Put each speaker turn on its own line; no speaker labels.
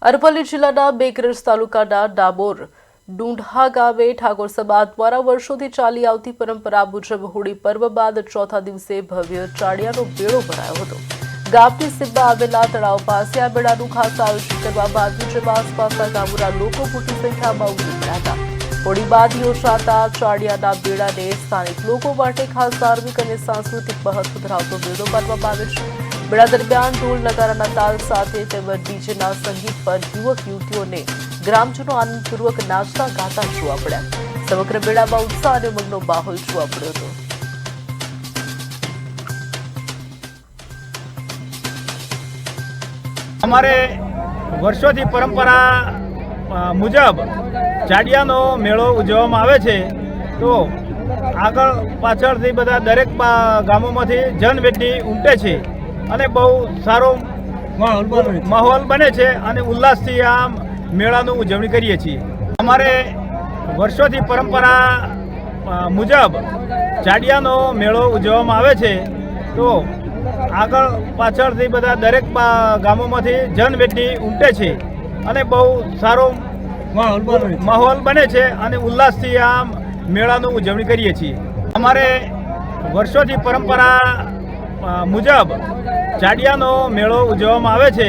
અરવલ્લી જિલ્લાના બેકરજ તાલુકાના ડાબોર ડુંઢા ગામે ઠાકોર સમાજ દ્વારા વર્ષોથી ચાલી આવતી પરંપરા મુજબ હોળી પર્વ બાદ ચોથા દિવસે ભવ્ય ચાળિયાનો મેળો ભરાયો હતો। ગામની સીમમાં આવેલા તળાવ પાસે આ મેળાનું ખાસ આયોજન કરવામાં આવ્યું, જેમાં આસપાસના ગામોના લોકો મોટી સંખ્યામાં ઉમટી પડ્યા હતા। હોળી બાદ યોજાતા ચાળિયાના મેળાને સ્થાનિક લોકો માટે ખાસ ધાર્મિક અને સાંસ્કૃતિક મહત્વ ધરાવતો મેળો માનવામાં આવે છે। મેળા દરમિયાન ઢોલ નગારાના તાલ સાથે તેમજ ડીજેના સંગીત પર યુવક યુવતીઓને ગ્રામજનો આનંદપૂર્વક નાચતા ગાતા જોવા મળ્યા। સમગ્ર મેળામાં ઉત્સાહ અને ઉમંગનો માહોલ જોવા મળ્યો હતો।
અમારે વર્ષોથી પરંપરા મુજબ ચાડિયાનો મેળો ઉજવવામાં આવે છે, તો આગળ પાછળથી બધા દરેક ગામોમાંથી જનમેદની ઉમટે છે અને બહુ સારો માહોલ બને છે અને ઉલ્લાસથી આ મેળાનું ઉજવણી કરીએ છીએ। અમારે વર્ષોથી પરંપરા મુજબ ચાડિયાનો મેળો ઉજવવામાં આવે છે, તો આગળ પાછળથી બધા દરેક ગામોમાંથી જનમેદની ઉમટે છે અને બહુ સારો માહોલ બને છે અને ઉલ્લાસથી આ મેળાનું ઉજવણી કરીએ છીએ। અમારે વર્ષોથી પરંપરા મુજબ ચાડિયાનો મેળો ઉજવવામાં આવે છે,